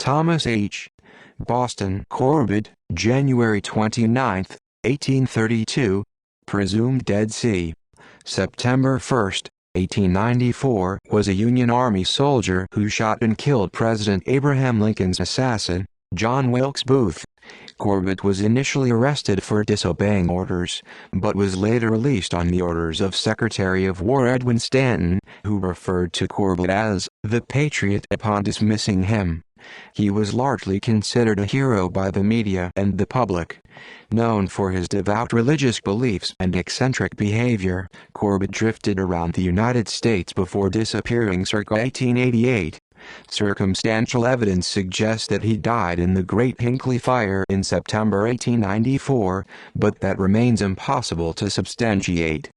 Thomas H. Boston. Corbett, January 29, 1832. Presumed dead. C. September 1, 1894, was a Union Army soldier who shot and killed President Abraham Lincoln's assassin, John Wilkes Booth. Corbett was initially arrested for disobeying orders, but was later released on the orders of Secretary of War Edwin Stanton, who referred to Corbett as the Patriot upon dismissing him. He was largely considered a hero by the media and the public. Known for his devout religious beliefs and eccentric behavior, Corbett drifted around the United States before disappearing circa 1888. Circumstantial evidence suggests that he died in the Great Hinckley Fire in September 1894, but that remains impossible to substantiate.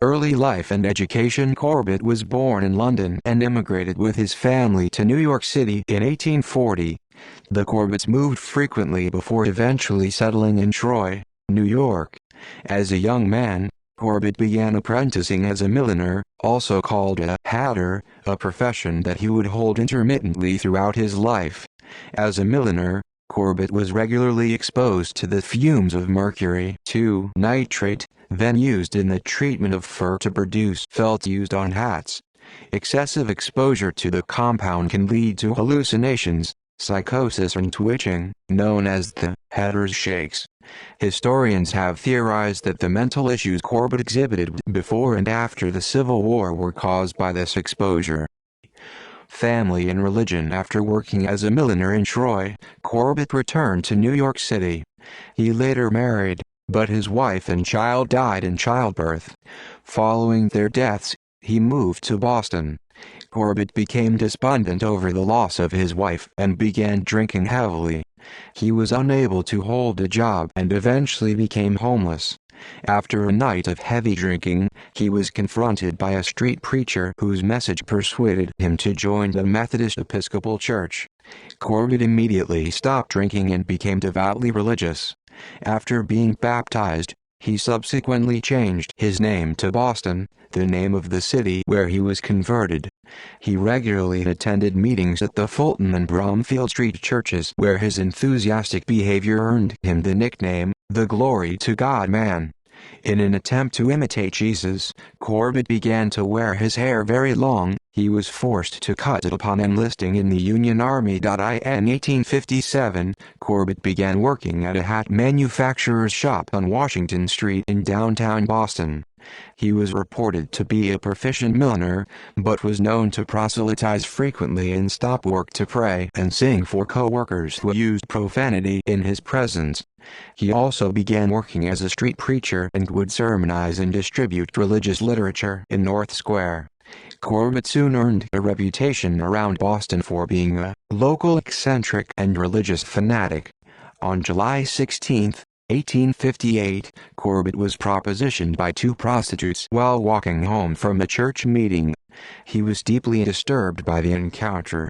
Early life and education. Corbett was born in London and immigrated with his family to New York City in 1840. The Corbetts moved frequently before eventually settling in Troy, New York. As a young man, Corbett began apprenticing as a milliner, also called a hatter, a profession that he would hold intermittently throughout his life. As a milliner, Corbett was regularly exposed to the fumes of mercury nitrate, then used in the treatment of fur to produce felt used on hats. Excessive exposure to the compound can lead to hallucinations, psychosis and twitching, known as the hatter's shakes. Historians have theorized that the mental issues Corbett exhibited before and after the Civil War were caused by this exposure. Family and religion. After working as a milliner in Troy, Corbett returned to New York City. He later married, but his wife and child died in childbirth. Following their deaths, he moved to Boston. Corbett became despondent over the loss of his wife and began drinking heavily. He was unable to hold a job and eventually became homeless. After a night of heavy drinking, he was confronted by a street preacher whose message persuaded him to join the Methodist Episcopal Church. Corbett immediately stopped drinking and became devoutly religious. After being baptized, he subsequently changed his name to Boston, the name of the city where he was converted. He regularly attended meetings at the Fulton and Bromfield Street churches where his enthusiastic behavior earned him the nickname, the Glory to God Man. In an attempt to imitate Jesus, Corbett began to wear his hair very long. He was forced to cut it upon enlisting in the Union Army. In 1857, Corbett began working at a hat manufacturer's shop on Washington Street in downtown Boston. He was reported to be a proficient milliner, but was known to proselytize frequently and stop work to pray and sing for co-workers who used profanity in his presence. He also began working as a street preacher and would sermonize and distribute religious literature in North Square. Corbett soon earned a reputation around Boston for being a local eccentric and religious fanatic. On July 16, 1858, Corbett was propositioned by two prostitutes while walking home from a church meeting. He was deeply disturbed by the encounter.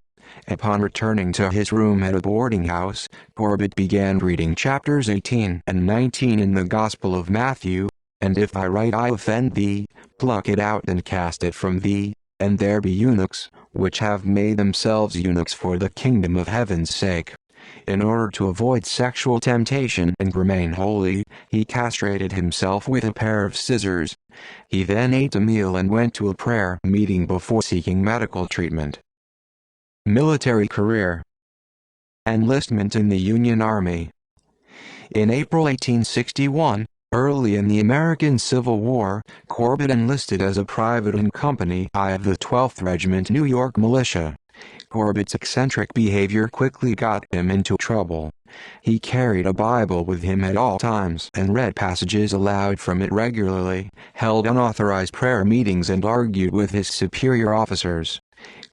Upon returning to his room at a boarding house, Corbett began reading chapters 18 and 19 in the Gospel of Matthew. "And if by right I offend thee, pluck it out and cast it from thee, and there be eunuchs, which have made themselves eunuchs for the kingdom of heaven's sake." In order to avoid sexual temptation and remain holy, he castrated himself with a pair of scissors. He then ate a meal and went to a prayer meeting before seeking medical treatment. Military career. Enlistment in the Union Army. In April 1861, early in the American Civil War, Corbett enlisted as a private in Company I of the 12th Regiment New York Militia. Corbett's eccentric behavior quickly got him into trouble. He carried a Bible with him at all times and read passages aloud from it regularly, held unauthorized prayer meetings and argued with his superior officers.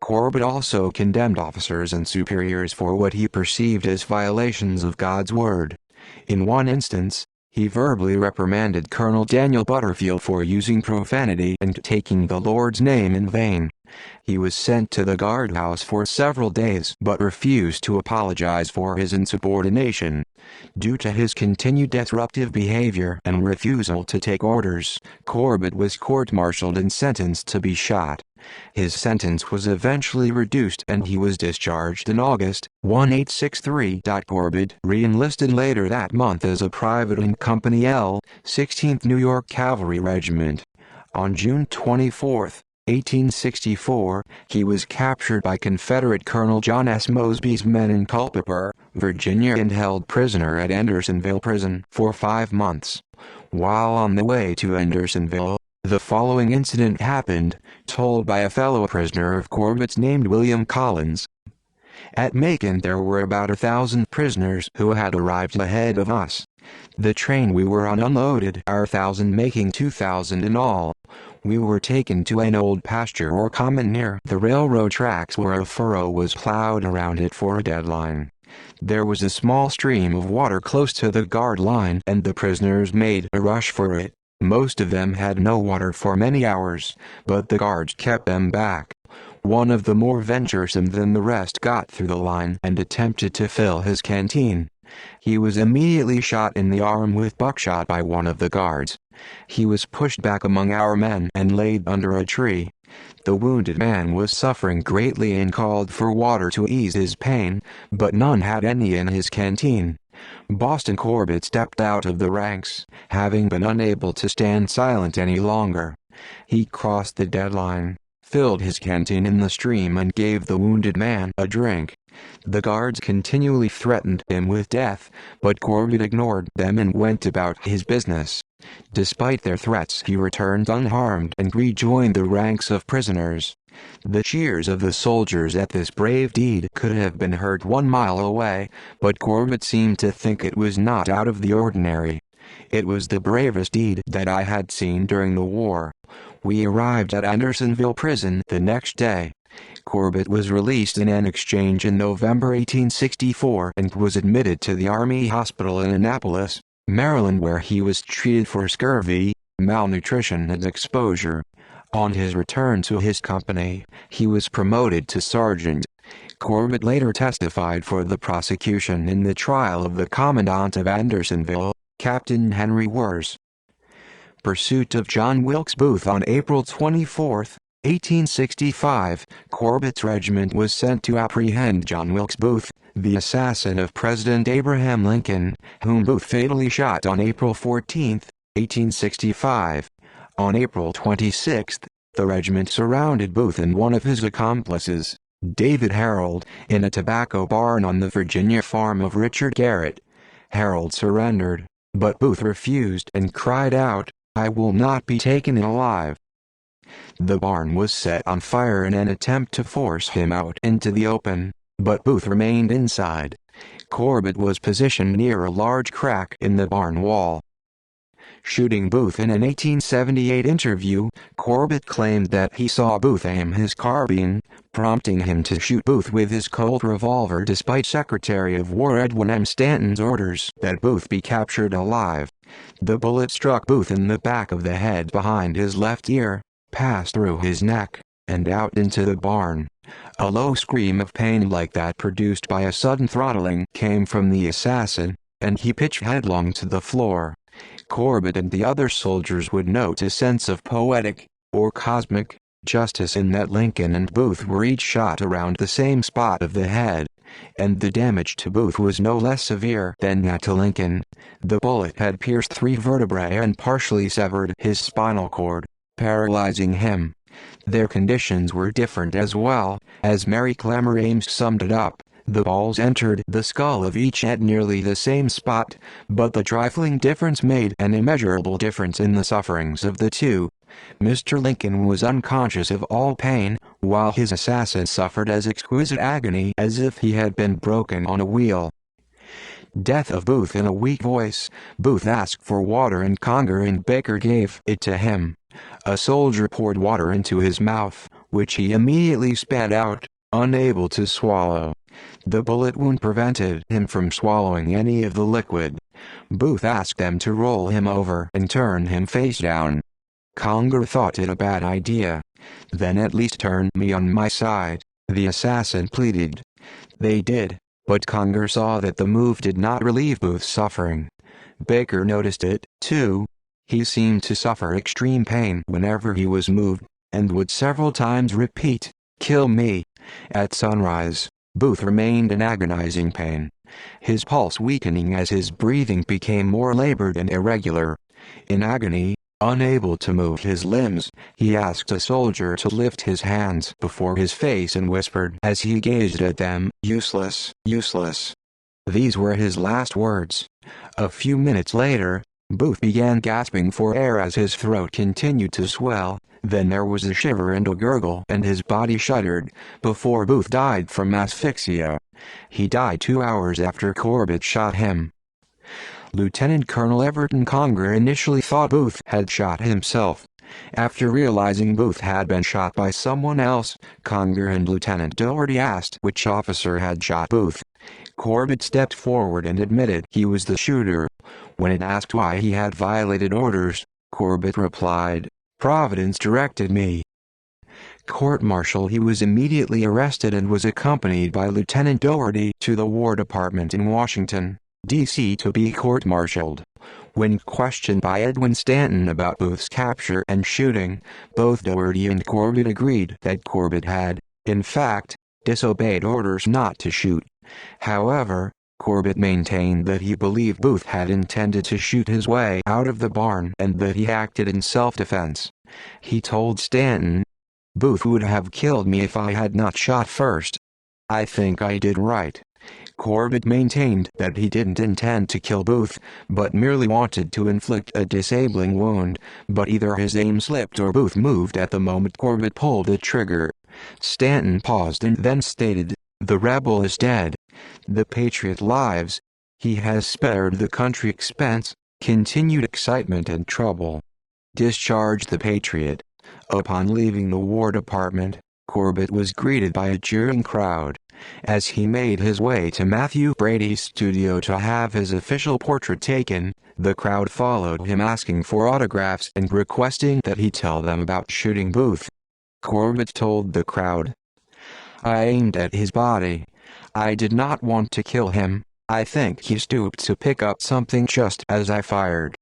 Corbett also condemned officers and superiors for what he perceived as violations of God's word. In one instance, he verbally reprimanded Colonel Daniel Butterfield for using profanity and taking the Lord's name in vain. He was sent to the guardhouse for several days but refused to apologize for his insubordination. Due to his continued disruptive behavior and refusal to take orders, Corbett was court-martialed and sentenced to be shot. His sentence was eventually reduced and he was discharged in August 1863. Corbett re-enlisted later that month as a private in Company L, 16th New York Cavalry Regiment. On June 24, 1864, he was captured by Confederate Colonel John S. Mosby's men in Culpeper, Virginia, and held prisoner at Andersonville Prison for 5 months. While on the way to Andersonville, the following incident happened, told by a fellow prisoner of Corbett's named William Collins. At Macon there were about 1,000 prisoners who had arrived ahead of us. The train we were on unloaded our 1,000, making 2,000 in all. We were taken to an old pasture or common near the railroad tracks where a furrow was plowed around it for a deadline. There was a small stream of water close to the guard line and the prisoners made a rush for it. Most of them had no water for many hours, but the guards kept them back. One of the more venturesome than the rest got through the line and attempted to fill his canteen. He was immediately shot in the arm with buckshot by one of the guards. He was pushed back among our men and laid under a tree. The wounded man was suffering greatly and called for water to ease his pain, but none had any in his canteen. Boston Corbett stepped out of the ranks, having been unable to stand silent any longer. He crossed the deadline, filled his canteen in the stream and gave the wounded man a drink. The guards continually threatened him with death, but Corbett ignored them and went about his business. Despite their threats, he returned unharmed and rejoined the ranks of prisoners. The cheers of the soldiers at this brave deed could have been heard 1 mile away, but Corbett seemed to think it was not out of the ordinary. It was the bravest deed that I had seen during the war. We arrived at Andersonville Prison the next day. Corbett was released in an exchange in November 1864 and was admitted to the Army Hospital in Annapolis, Maryland, where he was treated for scurvy, malnutrition and exposure. On his return to his company, he was promoted to sergeant. Corbett later testified for the prosecution in the trial of the Commandant of Andersonville, Captain Henry Wers. Pursuit of John Wilkes Booth. On April 24, 1865, Corbett's regiment was sent to apprehend John Wilkes Booth, the assassin of President Abraham Lincoln, whom Booth fatally shot on April 14, 1865. On April 26, the regiment surrounded Booth and one of his accomplices, David Harold, in a tobacco barn on the Virginia farm of Richard Garrett. Harold surrendered, but Booth refused and cried out, "I will not be taken alive." The barn was set on fire in an attempt to force him out into the open, but Booth remained inside. Corbett was positioned near a large crack in the barn wall. Shooting Booth. In an 1878 interview, Corbett claimed that he saw Booth aim his carbine, prompting him to shoot Booth with his Colt revolver despite Secretary of War Edwin M. Stanton's orders that Booth be captured alive. The bullet struck Booth in the back of the head behind his left ear, passed through his neck, and out into the barn. A low scream of pain like that produced by a sudden throttling came from the assassin, and he pitched headlong to the floor. Corbett and the other soldiers would note a sense of poetic, or cosmic, justice in that Lincoln and Booth were each shot around the same spot of the head, and the damage to Booth was no less severe than that to Lincoln. The bullet had pierced 3 vertebrae and partially severed his spinal cord, paralyzing him. Their conditions were different as well, as Mary Clammer Ames summed it up. The balls entered the skull of each at nearly the same spot, but the trifling difference made an immeasurable difference in the sufferings of the two. Mr. Lincoln was unconscious of all pain, while his assassin suffered as exquisite agony as if he had been broken on a wheel. Death of Booth. In a weak voice, Booth asked for water and Conger and Baker gave it to him. A soldier poured water into his mouth, which he immediately spat out, unable to swallow. The bullet wound prevented him from swallowing any of the liquid. Booth asked them to roll him over and turn him face down. Conger thought it a bad idea. "Then at least turn me on my side," the assassin pleaded. They did. But Conger saw that the move did not relieve Booth's suffering. Baker noticed it, too. He seemed to suffer extreme pain whenever he was moved, and would several times repeat, "Kill me." At sunrise, Booth remained in agonizing pain, his pulse weakening as his breathing became more labored and irregular. In agony, unable to move his limbs, he asked a soldier to lift his hands before his face and whispered as he gazed at them, "Useless, useless." These were his last words. A few minutes later, Booth began gasping for air as his throat continued to swell. Then there was a shiver and a gurgle and his body shuddered, before Booth died from asphyxia. He died 2 hours after Corbett shot him. Lieutenant Colonel Everton Conger initially thought Booth had shot himself. After realizing Booth had been shot by someone else, Conger and Lieutenant Doherty asked which officer had shot Booth. Corbett stepped forward and admitted he was the shooter. When it asked why he had violated orders, Corbett replied, "Providence directed me." Court-martial, he was immediately arrested and was accompanied by Lieutenant Doherty to the War Department in Washington, D.C. to be court-martialed. When questioned by Edwin Stanton about Booth's capture and shooting, both Doherty and Corbett agreed that Corbett had, in fact, disobeyed orders not to shoot. However, Corbett maintained that he believed Booth had intended to shoot his way out of the barn and that he acted in self-defense. He told Stanton, "Booth would have killed me if I had not shot first. I think I did right." Corbett maintained that he didn't intend to kill Booth, but merely wanted to inflict a disabling wound, but either his aim slipped or Booth moved at the moment Corbett pulled the trigger. Stanton paused and then stated, "The rebel is dead. The patriot lives. He has spared the country expense, continued excitement and trouble. Discharge the patriot." Upon leaving the War Department, Corbett was greeted by a cheering crowd. As he made his way to Matthew Brady's studio to have his official portrait taken, the crowd followed him asking for autographs and requesting that he tell them about shooting Booth. Corbett told the crowd, "I aimed at his body. I did not want to kill him. I think he stooped to pick up something just as I fired.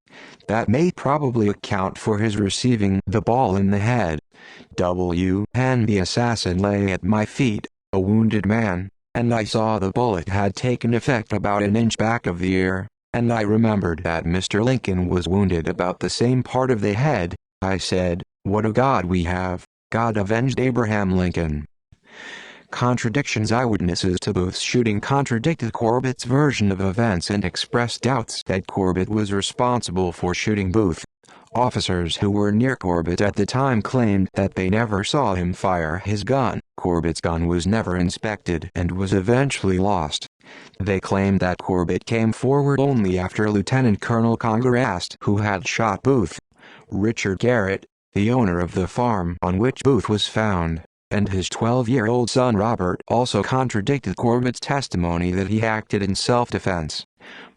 That may probably account for his receiving the ball in the head. And the assassin lay at my feet, a wounded man, and I saw the bullet had taken effect about an inch back of the ear, and I remembered that Mr. Lincoln was wounded about the same part of the head. I said, 'What a God we have, God avenged Abraham Lincoln.'" Contradictions. Eyewitnesses to Booth's shooting contradicted Corbett's version of events and expressed doubts that Corbett was responsible for shooting Booth. Officers who were near Corbett at the time claimed that they never saw him fire his gun. Corbett's gun was never inspected and was eventually lost. They claimed that Corbett came forward only after Lieutenant Colonel Conger asked who had shot Booth. Richard Garrett, the owner of the farm on which Booth was found, and his 12-year-old son Robert also contradicted Corbett's testimony that he acted in self-defense.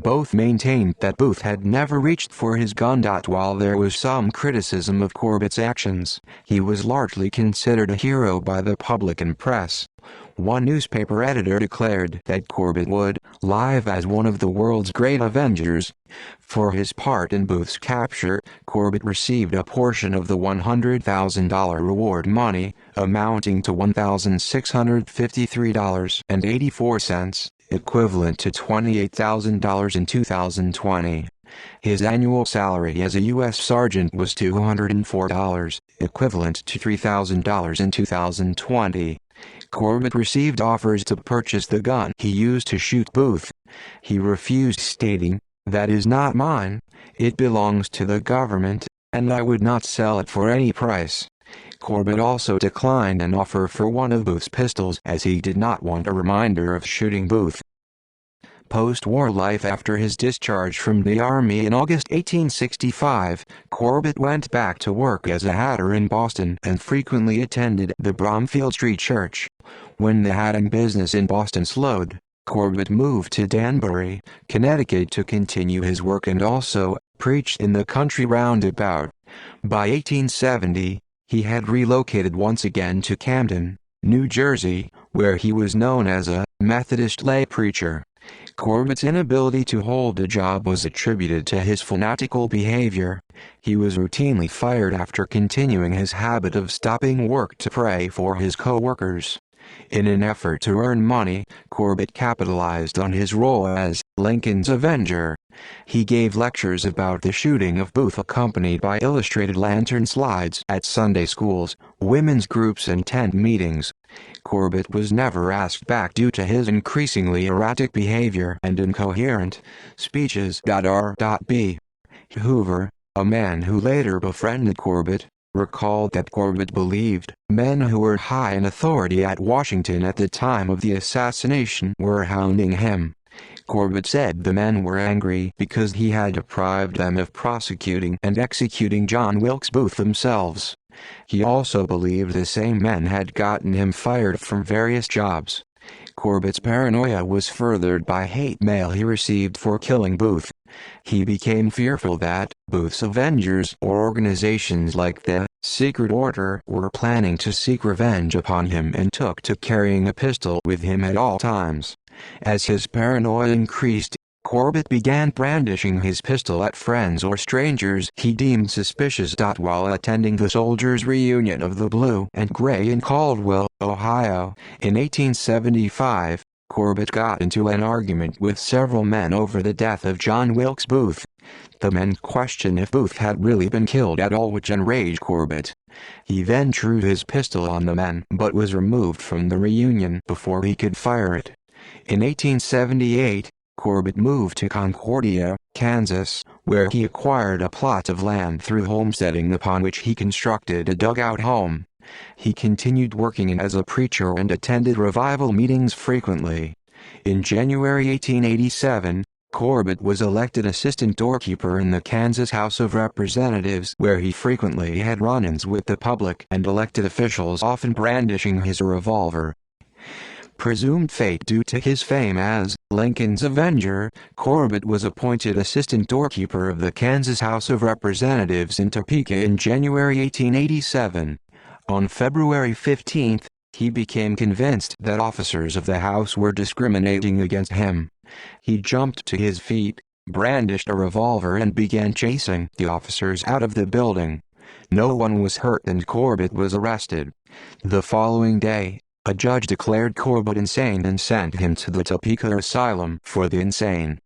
Both maintained that Booth had never reached for his gun. While there was some criticism of Corbett's actions, he was largely considered a hero by the public and press. One newspaper editor declared that Corbett would live as one of the world's great avengers. For his part in Booth's capture, Corbett received a portion of the $100,000 reward money, amounting to $1,653.84, equivalent to $28,000 in 2020. His annual salary as a U.S. Sergeant was $204, equivalent to $3,000 in 2020. Corbett received offers to purchase the gun he used to shoot Booth. He refused, stating, "That is not mine, it belongs to the government, and I would not sell it for any price." Corbett also declined an offer for one of Booth's pistols as he did not want a reminder of shooting Booth. Post-war life. After his discharge from the Army in August 1865, Corbett went back to work as a hatter in Boston and frequently attended the Bromfield Street Church. When the hatting business in Boston slowed, Corbett moved to Danbury, Connecticut to continue his work and also preached in the country roundabout. By 1870, he had relocated once again to Camden. New Jersey, where he was known as a Methodist lay preacher. Corbett's inability to hold a job was attributed to his fanatical behavior. He was routinely fired after continuing his habit of stopping work to pray for his co-workers. In an effort to earn money, Corbett capitalized on his role as Lincoln's Avenger. He gave lectures about the shooting of Booth accompanied by illustrated lantern slides at Sunday schools, women's groups and tent meetings. Corbett was never asked back due to his increasingly erratic behavior and incoherent speeches. R.B. Hoover, a man who later befriended Corbett, recalled that Corbett believed men who were high in authority at Washington at the time of the assassination were hounding him. Corbett said the men were angry because he had deprived them of prosecuting and executing John Wilkes Booth themselves. He also believed the same men had gotten him fired from various jobs. Corbett's paranoia was furthered by hate mail he received for killing Booth. He became fearful that Booth's Avengers or organizations like the Secret Order were planning to seek revenge upon him and took to carrying a pistol with him at all times. As his paranoia increased, Corbett began brandishing his pistol at friends or strangers he deemed suspicious. While attending the Soldiers' Reunion of the Blue and Gray in Caldwell, Ohio, in 1875, Corbett got into an argument with several men over the death of John Wilkes Booth. The men questioned if Booth had really been killed at all, which enraged Corbett. He then drew his pistol on the men but was removed from the reunion before he could fire it. In 1878, Corbett moved to Concordia, Kansas, where he acquired a plot of land through homesteading upon which he constructed a dugout home. He continued working as a preacher and attended revival meetings frequently. In January 1887, Corbett was elected assistant doorkeeper in the Kansas House of Representatives, where he frequently had run-ins with the public and elected officials, often brandishing his revolver. Presumed fate. Due to his fame as Lincoln's Avenger, Corbett was appointed assistant doorkeeper of the Kansas House of Representatives in Topeka in January 1887. On February 15, he became convinced that officers of the House were discriminating against him. He jumped to his feet, brandished a revolver and began chasing the officers out of the building. No one was hurt and Corbett was arrested. The following day, a judge declared Corbett insane and sent him to the Topeka Asylum for the Insane.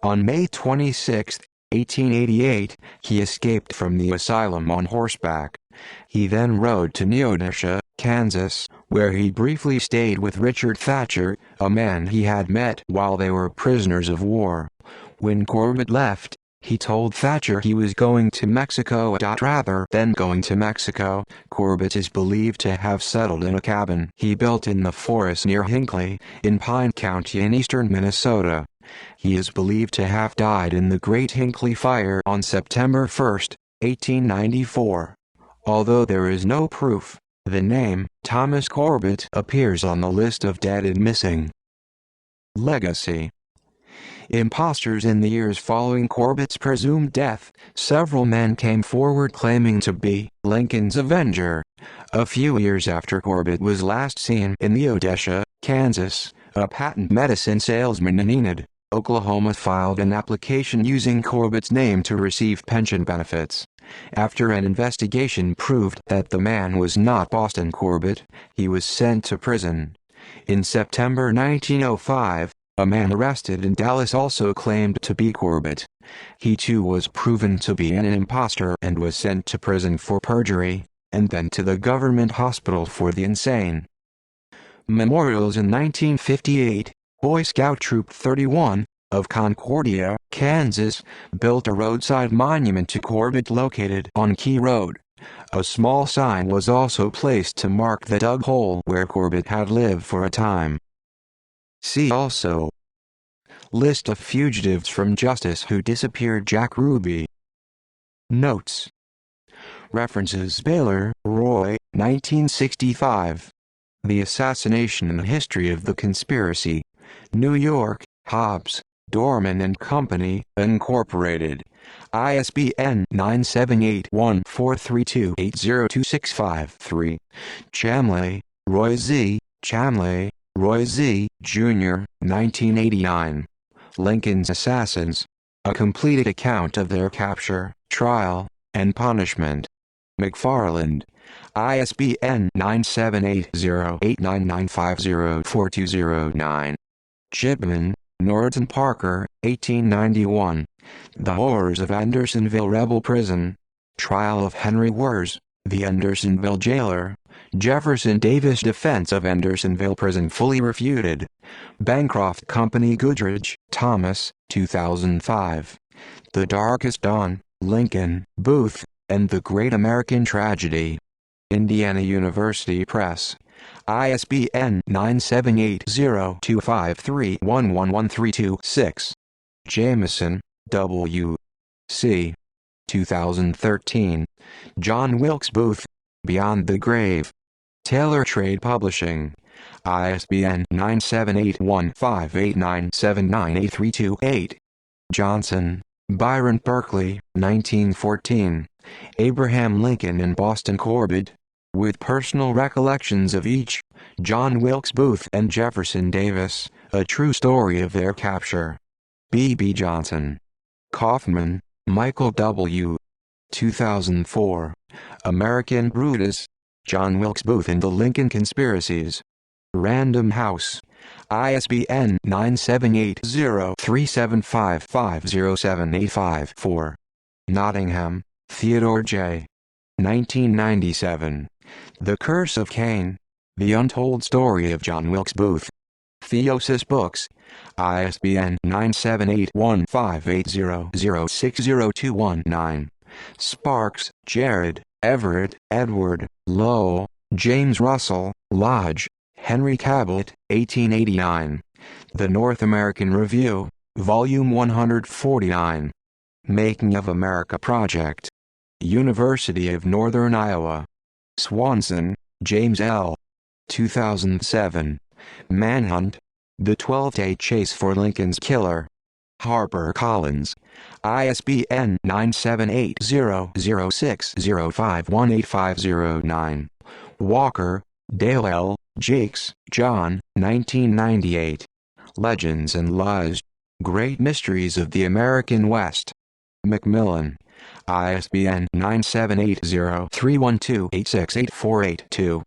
On May 26, 1888, he escaped from the asylum on horseback. He then rode to Neodesha, Kansas, where he briefly stayed with Richard Thatcher, a man he had met while they were prisoners of war. When Corbett left, he told Thatcher he was going to Mexico. Rather than going to Mexico, Corbett is believed to have settled in a cabin he built in the forest near Hinckley, in Pine County in eastern Minnesota. He is believed to have died in the Great Hinckley Fire on September 1, 1894. Although there is no proof, the name Thomas Corbett appears on the list of dead and missing. Legacy. Imposters. In the years following Corbett's presumed death, several men came forward claiming to be Lincoln's Avenger. A few years after Corbett was last seen in Neodesha, Kansas, a patent medicine salesman in Enid, Oklahoma filed an application using Corbett's name to receive pension benefits. After an investigation proved that the man was not Boston Corbett, he was sent to prison. In September 1905, a man arrested in Dallas also claimed to be Corbett. He too was proven to be an imposter and was sent to prison for perjury, and then to the government hospital for the insane. Memorials. In 1958, Boy Scout Troop 31, of Concordia, Kansas, built a roadside monument to Corbett located on Key Road. A small sign was also placed to mark the dug hole where Corbett had lived for a time. See also: List of fugitives from justice who disappeared. Jack Ruby. Notes. References: Baylor, Roy, 1965. The Assassination and History of the Conspiracy. New York, Hobbs, Dorman and Company, Incorporated. ISBN 978-1432-80265-3. Chamley, Roy Z. Chamley, Roy Z. Jr., 1989. Lincoln's Assassins. A complete account of their capture, trial, and punishment. McFarland. ISBN 978-0-89950-4209. Chipman, Norton Parker, 1891. The Horrors of Andersonville Rebel Prison. Trial of Henry Wers, the Andersonville Jailer. Jefferson Davis Defense of Andersonville Prison fully refuted. Bancroft Company Goodrich, Thomas, 2005. The Darkest Dawn, Lincoln, Booth, and the Great American Tragedy. Indiana University Press. ISBN 978-0-253-11132-6. Jameson, W. C. 2013. John Wilkes Booth, Beyond the Grave. Taylor Trade Publishing. ISBN 978-1589-79832-8. Johnson, Byron Berkeley, 1914. Abraham Lincoln and Boston Corbett. With personal recollections of each, John Wilkes Booth and Jefferson Davis, a true story of their capture. B.B. Johnson. Kaufman, Michael W. 2004. American Brutus. John Wilkes Booth and the Lincoln Conspiracies. Random House. ISBN 978-0-375-50785-4. Nottingham, Theodore J. 1997. The Curse of Cain. The Untold Story of John Wilkes Booth. Theosis Books. ISBN 978-1580-06021-9. Sparks, Jared, Everett, Edward, Lowell, James Russell, Lodge, Henry Cabot, 1889. The North American Review, Volume 149. Making of America Project. University of Northern Iowa. Swanson, James L. 2007. Manhunt. The 12-Day Chase for Lincoln's Killer. HarperCollins. ISBN 978-0-060518509. Walker, Dale L., Jakes, John, 1998. Legends and Lies. Great Mysteries of the American West. Macmillan. ISBN 978-0-312-86848-2.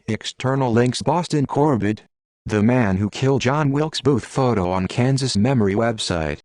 External links. Boston Corbett, The Man Who Killed John Wilkes Booth photo on Kansas Memory website.